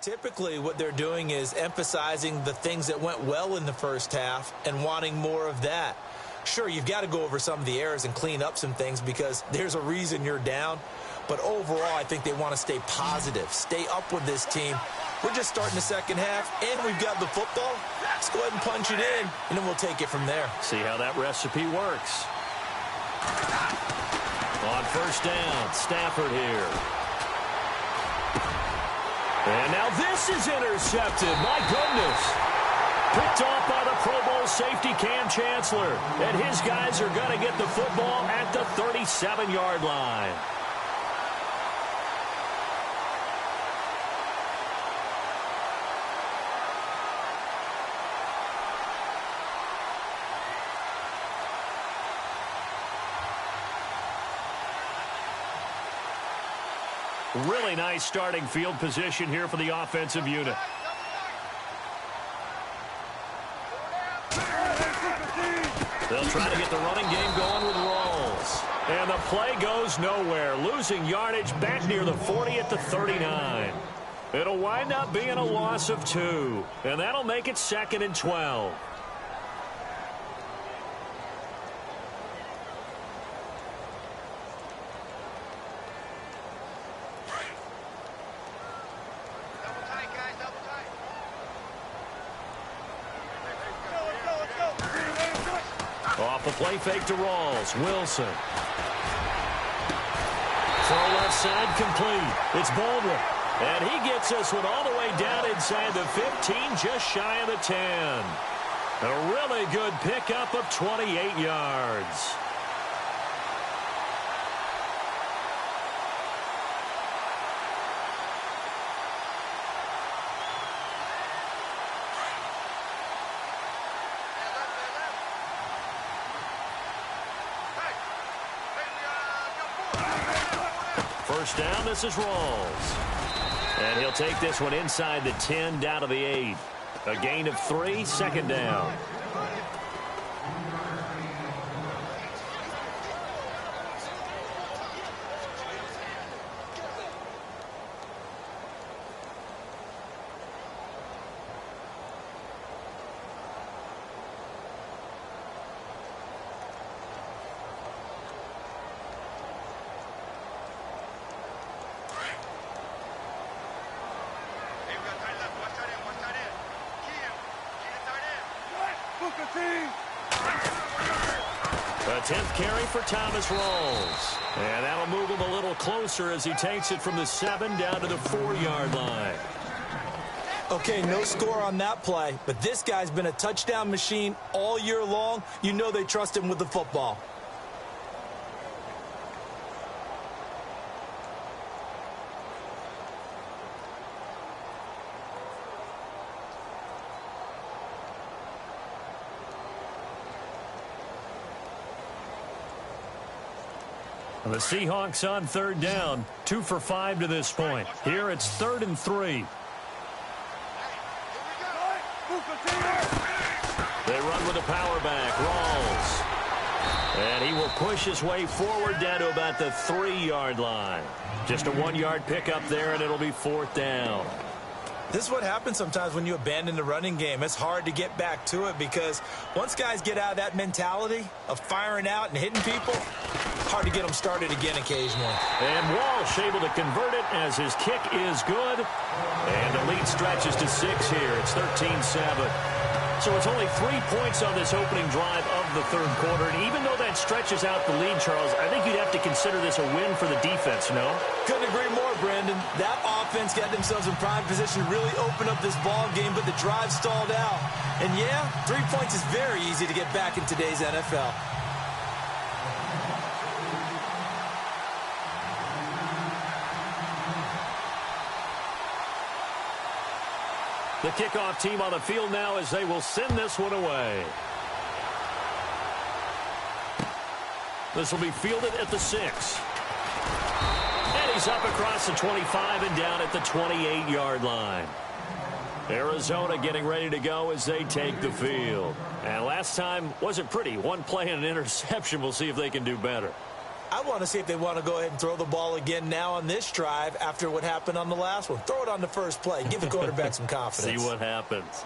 Typically, what they're doing is emphasizing the things that went well in the first half and wanting more of that. Sure, you've got to go over some of the errors and clean up some things because there's a reason you're down. But overall, I think they want to stay positive, stay up with this team. We're just starting the second half, and we've got the football. Let's go ahead and punch it in, and then we'll take it from there. See how that recipe works. On first down, Stafford here. And now this is intercepted. My goodness. Picked off by the Pro Bowl safety Cam Chancellor. And his guys are going to get the football at the 37-yard line. Really nice starting field position here for the offensive unit. They'll try to get the running game going with Rawls. And the play goes nowhere. Losing yardage back near the 40 at the 39. It'll wind up being a loss of 2. And that'll make it 2nd and 12. Off the play fake to Rawls. Wilson. Throw left side complete. It's Baldwin. And he gets this one all the way down inside the 15, just shy of the 10. A really good pickup of 28 yards. First down, this is Rawls. And he'll take this one inside the 10, down to the 8. A gain of 3, 2nd down. A 10th carry for Thomas Rawls. And that'll move him a little closer as he takes it from the 7 down to the 4-yard line. Okay, no score on that play, but this guy's been a touchdown machine all year long. You know they trust him with the football. The Seahawks on 3rd down, 2 for 5 to this point. Here it's 3rd and 3. They run with a power back, Rawls. And he will push his way forward down to about the 3-yard line. Just a 1-yard pickup there, and it'll be 4th down. This is what happens sometimes when you abandon the running game. It's hard to get back to it because once guys get out of that mentality of firing out and hitting people, hard to get them started again occasionally. And Walsh able to convert it as his kick is good. And the lead stretches to 6 here. It's 13-7. So it's only 3 points on this opening drive of the 3rd quarter. And even though that stretches out the lead, Charles, I think you'd have to consider this a win for the defense, no? Couldn't agree more, Brandon. That offense got themselves in prime position to really open up this ball game, but the drive stalled out. And yeah, 3 points is very easy to get back in today's NFL. The kickoff team on the field now as they will send this one away. This will be fielded at the 6. And he's up across the 25 and down at the 28-yard line. Arizona getting ready to go as they take the field. And last time wasn't pretty. 1 play and an interception. We'll see if they can do better. I want to see if they want to go ahead and throw the ball again now on this drive after what happened on the last one. Throw it on the first play. Give the quarterback some confidence. See what happens.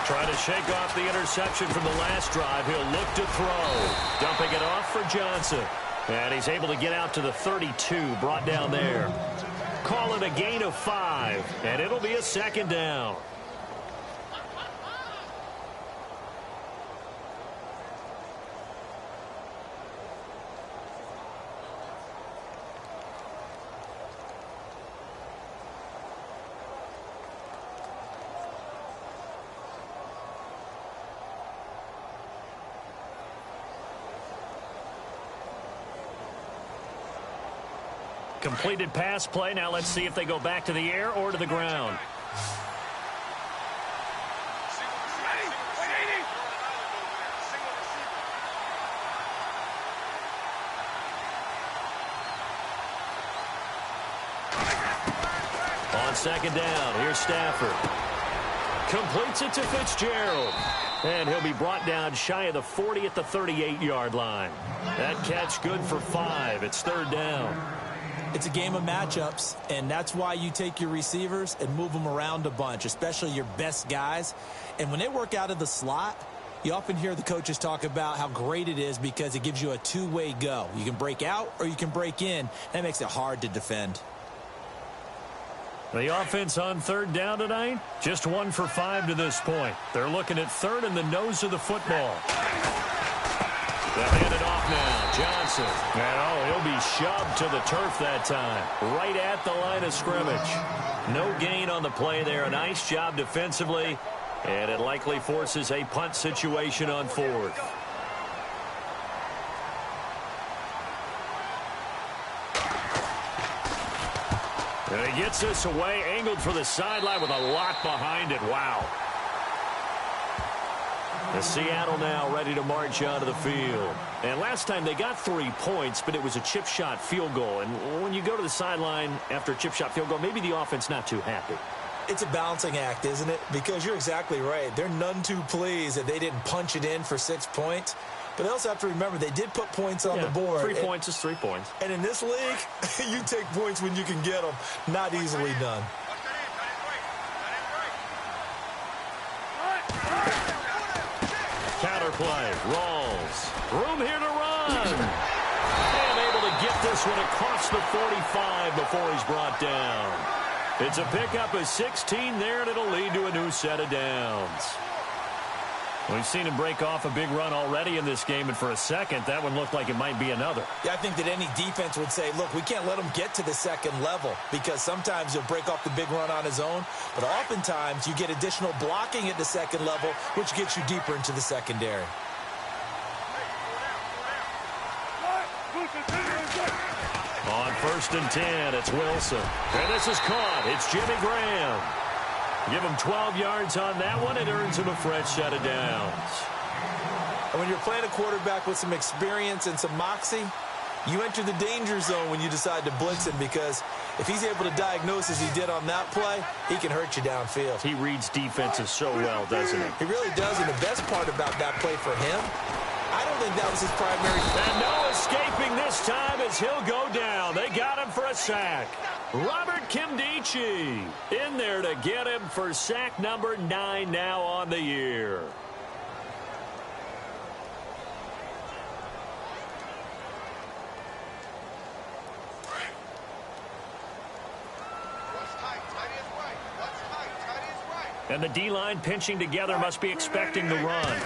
Trying to shake off the interception from the last drive. He'll look to throw. Dumping it off for Johnson. And he's able to get out to the 32, brought down there. Call it a gain of 5, and it'll be a second down. Completed pass play. Now let's see if they go back to the air or to the ground. On second down, here's Stafford. Completes it to Fitzgerald. And he'll be brought down shy of the 40 at the 38-yard line. That catch good for 5. It's third down. It's a game of matchups, and that's why you take your receivers and move them around a bunch, especially your best guys. And when they work out of the slot, you often hear the coaches talk about how great it is because it gives you a two-way go. You can break out or you can break in. That makes it hard to defend. The offense on third down tonight, just 1 for 5 to this point. They're looking at third in the nose of the football. They'll hand it off now. Johnson. And he'll be shoved to the turf that time. Right at the line of scrimmage. No gain on the play there. A nice job defensively. And it likely forces a punt situation on 4th. And he gets this away, angled for the sideline with a lot behind it. Wow. The Seattle now ready to march onto the field. And last time they got 3 points, but it was a chip shot field goal. And when you go to the sideline after a chip shot field goal, maybe the offense not too happy. It's a balancing act, isn't it? Because you're exactly right. They're none too pleased that they didn't punch it in for 6 points. But they also have to remember they did put points on the board. 3 points is 3 points. And in this league, you take points when you can get them. Not easily done. Counter play. Rawls. Room here to run. And able to get this one across the 45 before he's brought down. It's a pickup of 16 there, and it'll lead to a new set of downs. We've seen him break off a big run already in this game, and for a second, that one looked like it might be another. Yeah, I think that any defense would say, look, we can't let him get to the second level because sometimes he'll break off the big run on his own, but oftentimes you get additional blocking at the second level, which gets you deeper into the secondary. On 1st and 10, it's Wilson. And this is caught. It's Jimmy Graham. Give him 12 yards on that one. It earns him a fresh set of downs. And when you're playing a quarterback with some experience and some moxie, you enter the danger zone when you decide to blitz him because if he's able to diagnose as he did on that play, he can hurt you downfield. He reads defenses so well, doesn't he? He really does, and the best part about that play for him, I don't think that was his primary. And no escaping this time as he'll go down. They got him for a sack. Robert Kimdichie in there to get him for sack number 9 now on the year. And the D-line pinching together must be expecting the run.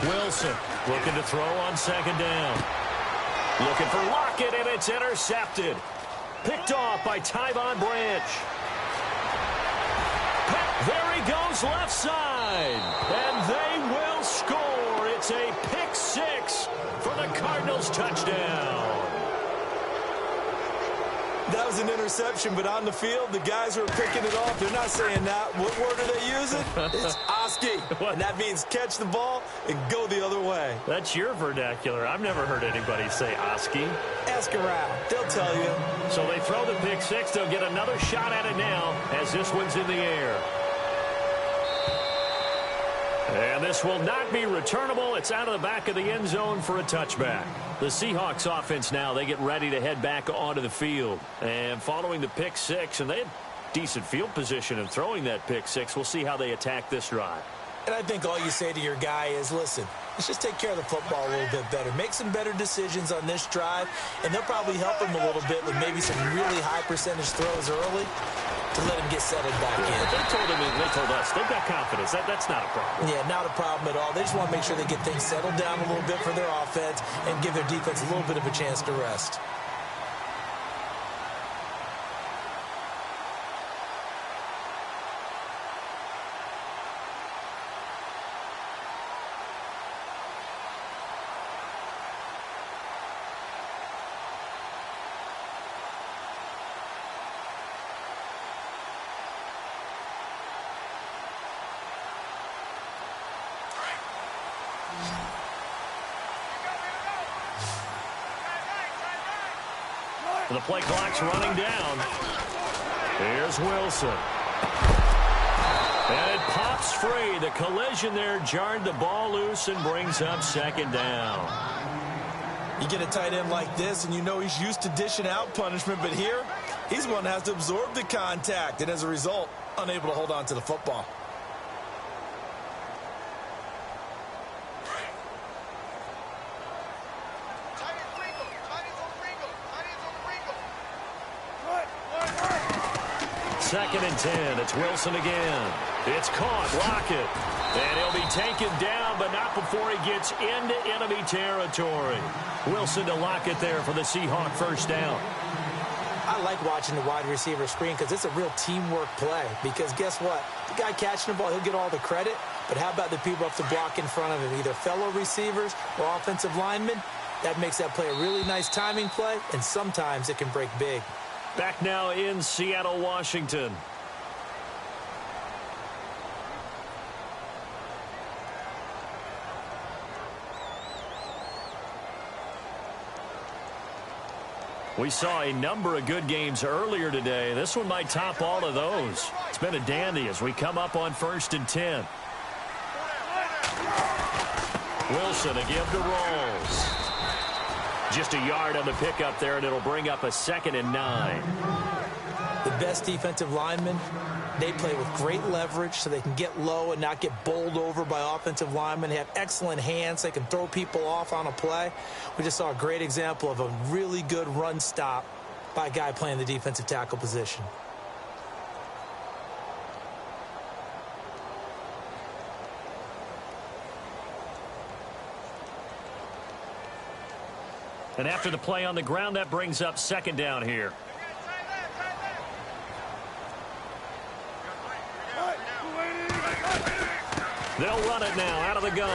Wilson looking to throw on second down. Looking for Lockett, and it's intercepted. Picked off by Tyvon Branch. There he goes left side. And they will score. It's a pick 6 for the Cardinals touchdown. That was an interception, but on the field, the guys who are picking it off, they're not saying that. What word are they using? It's Oski, and that means catch the ball and go the other way. That's your vernacular. I've never heard anybody say Oski. Ask around. They'll tell you. So they throw the pick six. They'll get another shot at it now as this one's in the air. And this will not be returnable. It's out of the back of the end zone for a touchback. The Seahawks offense now, they get ready to head back onto the field. And following the pick six, and they had decent field position in throwing that pick six, we'll see how they attack this drive. And I think all you say to your guy is, listen, let's just take care of the football a little bit better. Make some better decisions on this drive, and they'll probably help him a little bit with maybe some really high percentage throws early to let him get settled back in. They told him, and they told us, they've got confidence. That's not a problem. Yeah, not a problem at all. They just want to make sure they get things settled down a little bit for their offense and give their defense a little bit of a chance to rest. The play clock's running down. Here's Wilson. And it pops free. The collision there jarred the ball loose and brings up second down. You get a tight end like this, and you know he's used to dishing out punishment, but here, he's one that has to absorb the contact, and as a result, unable to hold on to the football. Second and 10. It's Wilson again. It's caught. Lockett. And he'll be taken down, but not before he gets into enemy territory. Wilson to Lockett there for the Seahawk first down. I like watching the wide receiver screen because it's a real teamwork play. Because guess what? The guy catching the ball, he'll get all the credit. But how about the people up to block in front of him, either fellow receivers or offensive linemen? That makes that play a really nice timing play, and sometimes it can break big. Back now in Seattle, Washington. We saw a number of good games earlier today. This one might top all of those. It's been a dandy as we come up on 1st and 10. Wilson to give to Rolls. Just a yard on the pickup there, and it'll bring up a 2nd and 9. The best defensive linemen, they play with great leverage so they can get low and not get bowled over by offensive linemen. They have excellent hands. They can throw people off on a play. We just saw a great example of a really good run stop by a guy playing the defensive tackle position. And after the play on the ground, that brings up 2nd down here. They'll run it now out of the gun.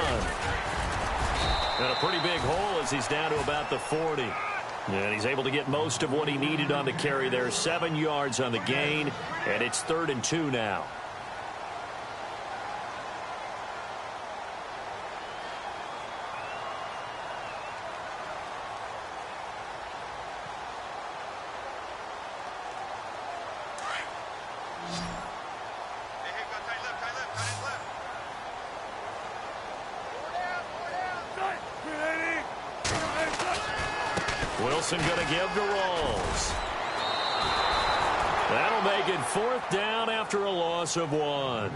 And a pretty big hole as he's down to about the 40. And he's able to get most of what he needed on the carry there. 7 yards on the gain, and it's 3rd and 2 now. Wilson going to give to Rolls. That'll make it 4th down after a loss of 1.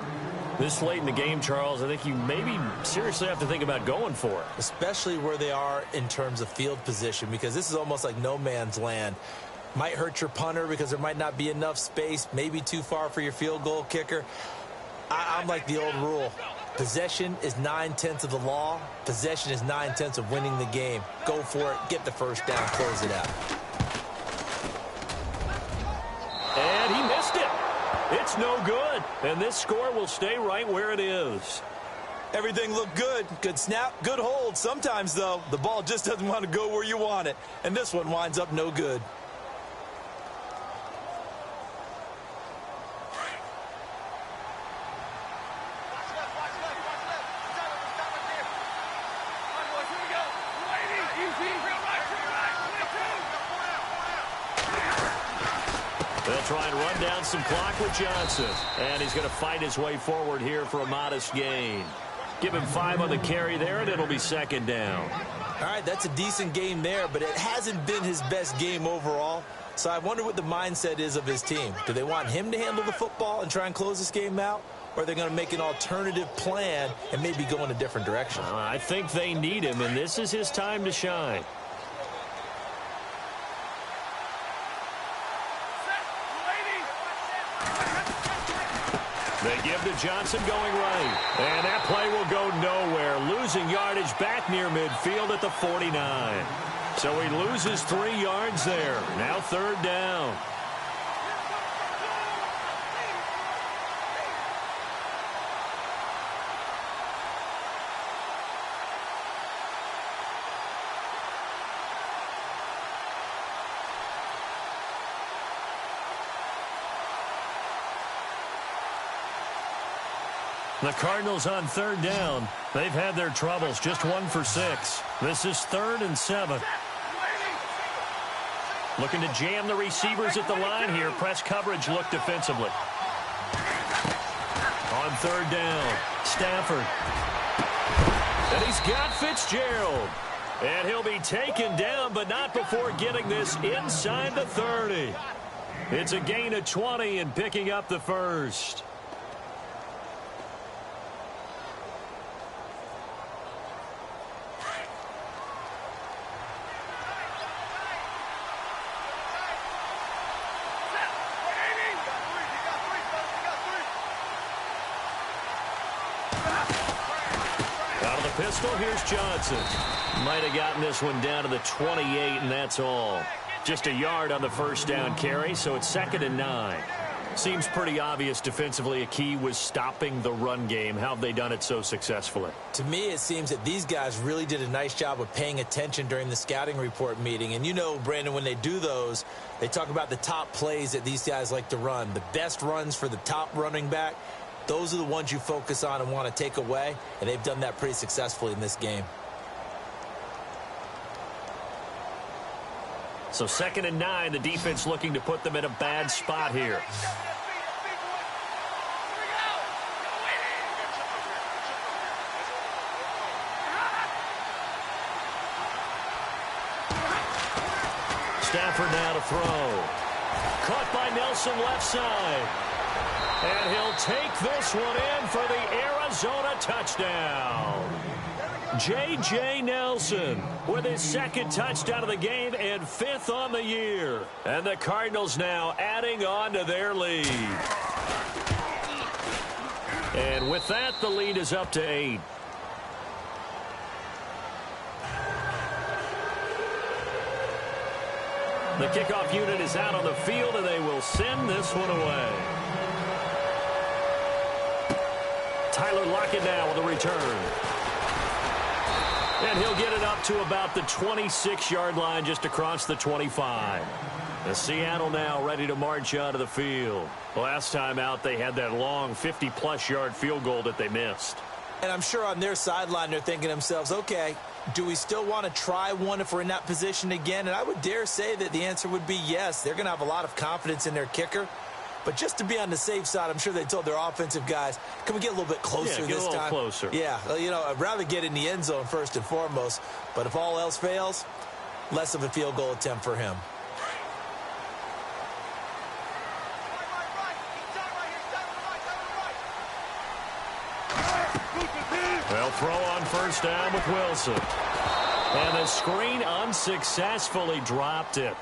This late in the game, Charles, I think you maybe seriously have to think about going for it. Especially where they are in terms of field position, because this is almost like no man's land. Might hurt your punter because there might not be enough space, maybe too far for your field goal kicker. I'm like the old rule. Possession is 9/10 of the law. Possession is 9/10 of winning the game. Go for it. Get the first down. Close it out. And he missed it. It's no good. And this score will stay right where it is. Everything looked good. Good snap, good hold. Sometimes, though, the ball just doesn't want to go where you want it. And this one winds up no good. They'll try and run down some clock with Johnson. And he's going to fight his way forward here for a modest gain. Give him 5 on the carry there, and it'll be second down. All right, that's a decent game there, but it hasn't been his best game overall. So I wonder what the mindset is of his team. Do they want him to handle the football and try and close this game out? Or are they going to make an alternative plan and maybe go in a different direction? I think they need him, and this is his time to shine. They give to Johnson going right. And that play will go nowhere. Losing yardage back near midfield at the 49. So he loses 3 yards there. Now third down. The Cardinals on third down. They've had their troubles, just 1 for 6. This is 3rd and 7. Looking to jam the receivers at the line here. Press coverage look defensively. On third down, Stafford. And he's got Fitzgerald. And he'll be taken down, but not before getting this inside the 30. It's a gain of 20 and picking up the first. Pistol, here's Johnson. Might have gotten this one down to the 28, and that's all. Just a yard on the first down carry, so it's 2nd and 9. Seems pretty obvious defensively a key was stopping the run game. How have they done it so successfully? To me, it seems that these guys really did a nice job of paying attention during the scouting report meeting. And you know, Brandon, when they do those, they talk about the top plays that these guys like to run. The best runs for the top running back. Those are the ones you focus on and want to take away, and they've done that pretty successfully in this game. So 2nd and 9, the defense looking to put them in a bad spot here. Stafford now to throw. Caught by Nelson left side. And he'll take this one in for the Arizona touchdown. J.J. Nelson with his 2nd touchdown of the game and 5th on the year. And the Cardinals now adding on to their lead. And with that, the lead is up to 8. The kickoff unit is out on the field, and they will send this one away. Tyler Lockett now with a return. And he'll get it up to about the 26-yard line just across the 25. And Seattle now ready to march out of the field. Last time out, they had that long 50-plus yard field goal that they missed. And I'm sure on their sideline they're thinking to themselves, okay, do we still want to try one if we're in that position again? And I would dare say that the answer would be yes. They're going to have a lot of confidence in their kicker. But just to be on the safe side, I'm sure they told their offensive guys, can we get a little bit closer this time? Closer. Yeah, you know, I'd rather get in the end zone first and foremost. But if all else fails, less of a field goal attempt for him. They'll throw on first down with Wilson. And the screen unsuccessfully dropped it.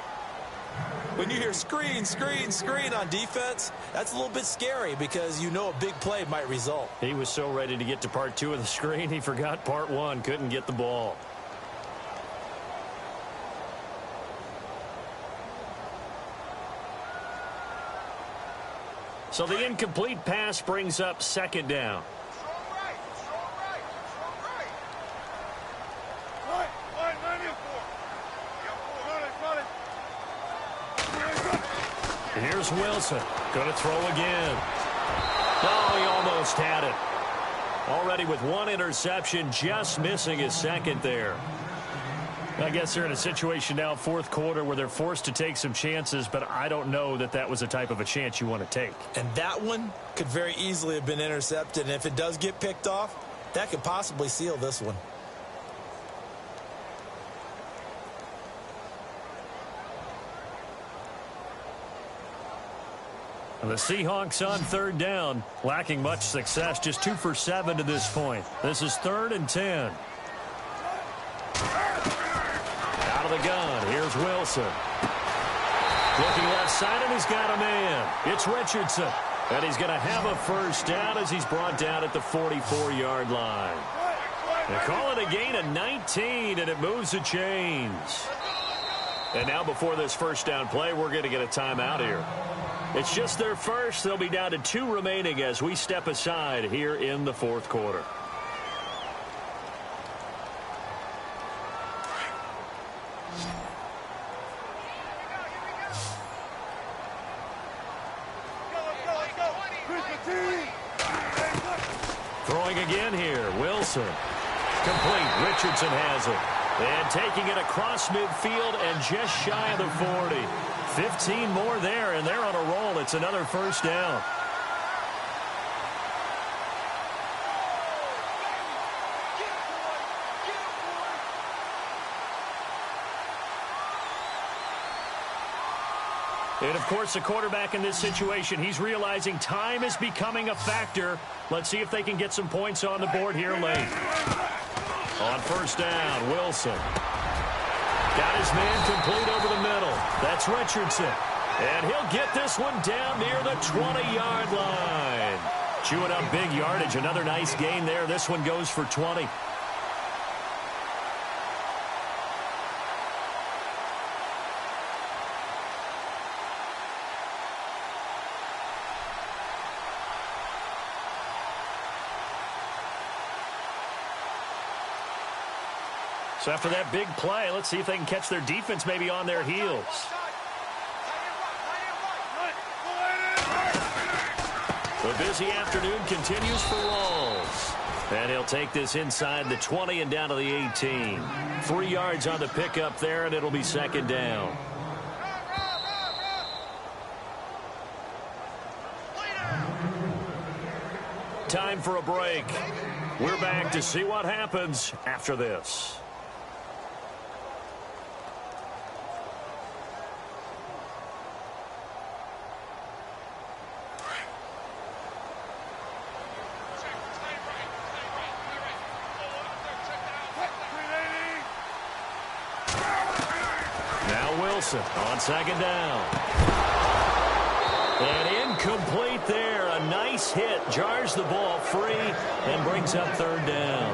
When you hear screen, screen, screen on defense, that's a little bit scary because you know a big play might result. He was so ready to get to part 2 of the screen, he forgot part 1, couldn't get the ball. So the incomplete pass brings up 2nd down. Here's Wilson. Going to throw again. Oh, he almost had it. Already with 1 interception, just missing his 2nd there. I guess they're in a situation now, fourth quarter, where they're forced to take some chances, but I don't know that that was the type of a chance you want to take. And that one could very easily have been intercepted, and if it does get picked off, that could possibly seal this one. The Seahawks on third down, lacking much success, just 2 for 7 to this point. This is 3rd and 10. Out of the gun, here's Wilson. Looking left side, and he's got a man. It's Richardson. And he's going to have a first down as he's brought down at the 44-yard line. They call it a gain of 19, and it moves the chains. And now before this first down play, we're going to get a timeout here. It's just their first. They'll be down to 2 remaining as we step aside here in the fourth quarter. Throwing again here, Wilson. Complete. Richardson has it. And taking it across midfield and just shy of the 40. 15 more there, and they're on a roll. It's another first down. And, of course, the quarterback in this situation, he's realizing time is becoming a factor. Let's see if they can get some points on the board here late. On first down, Wilson. Got his man complete over the middle. That's Richardson. And he'll get this one down near the 20-yard line. Chewing up big yardage. Another nice gain there. This one goes for 20. So after that big play, let's see if they can catch their defense maybe on their heels. The busy afternoon continues for Rawls. And he'll take this inside the 20 and down to the 18. 3 yards on the pickup there, and it'll be second down. Time for a break. We're back to see what happens after this. On second down. And incomplete there. A nice hit. Jars the ball free and brings up third down.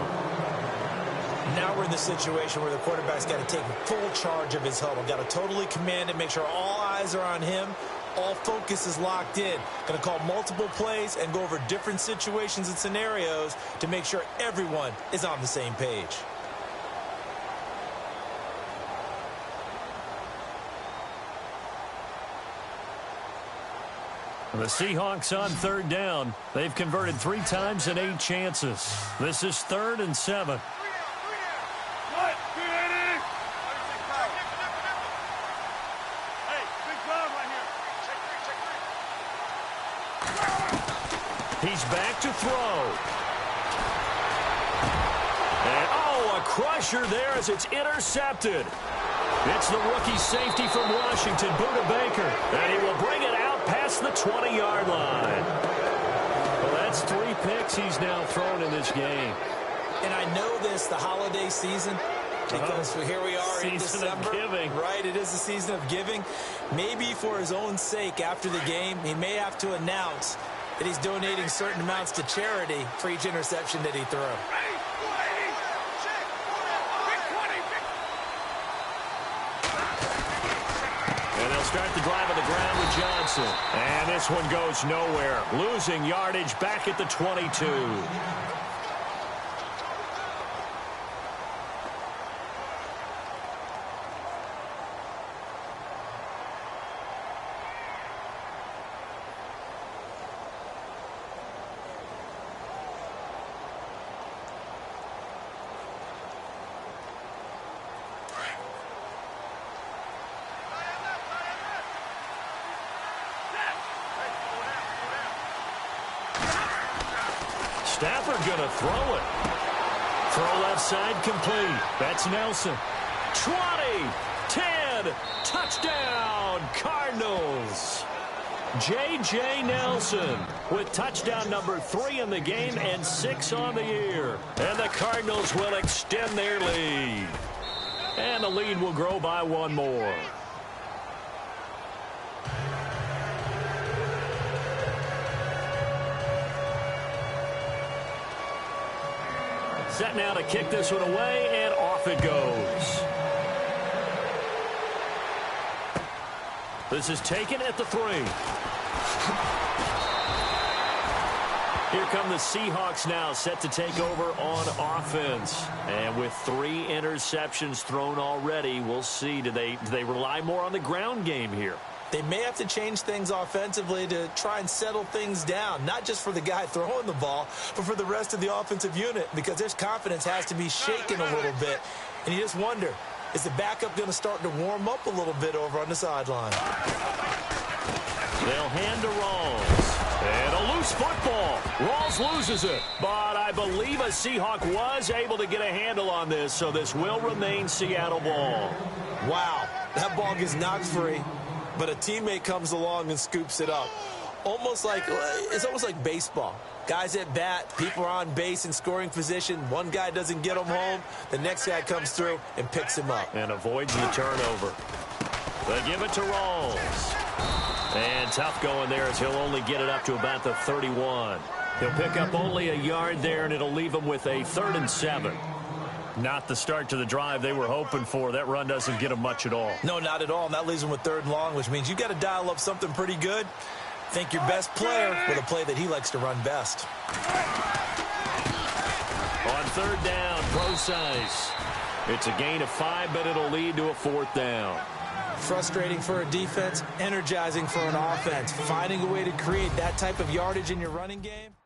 Now we're in the situation where the quarterback's got to take full charge of his huddle. Got to totally command it, make sure all eyes are on him. All focus is locked in. Going to call multiple plays and go over different situations and scenarios to make sure everyone is on the same page. The Seahawks on third down. They've converted 3 times in 8 chances. This is 3rd and 7. He's back to throw. And, a crusher there as it's intercepted. It's the rookie safety from Washington, Buda Baker, and he will bring it out past the 20-yard line. Well, that's 3 picks he's now thrown in this game. And I know this, the holiday season, because here we are in December. Season of giving. Right, it is the season of giving. Maybe for his own sake after the game, he may have to announce that he's donating certain amounts to charity for each interception that he threw. Start the drive on the ground with Johnson. And this one goes nowhere. Losing yardage back at the 22. Stafford going to throw it. Throw left side complete. That's Nelson. 20, 10, touchdown, Cardinals. J.J. Nelson with touchdown number 3 in the game and 6 on the year. And the Cardinals will extend their lead. And the lead will grow by 1 more. Set now to kick this one away, and off it goes. This is taken at the 3. Here come the Seahawks now, set to take over on offense. And with 3 interceptions thrown already, we'll see. Do they rely more on the ground game here? They may have to change things offensively to try and settle things down, not just for the guy throwing the ball, but for the rest of the offensive unit, because their confidence has to be shaken a little bit. And you just wonder, is the backup going to start to warm up a little bit over on the sideline? They'll hand to Rawls. And a loose football. Rawls loses it. But I believe a Seahawk was able to get a handle on this, so this will remain Seattle ball. Wow, that ball gets knocked free, but a teammate comes along and scoops it up. It's almost like baseball. Guys at bat, people are on base in scoring position. One guy doesn't get him home. The next guy comes through and picks him up. And avoids the turnover. They give it to Rawls. And tough going there as he'll only get it up to about the 31. He'll pick up only a yard there, and it'll leave him with a 3rd and 7. Not the start to the drive they were hoping for. That run doesn't get them much at all. No, not at all. And that leaves them with 3rd and long, which means you've got to dial up something pretty good. Think your best player with a play that he likes to run best. On 3rd down, Procise. It's a gain of 5, but it'll lead to a 4th down. Frustrating for a defense, energizing for an offense. Finding a way to create that type of yardage in your running game.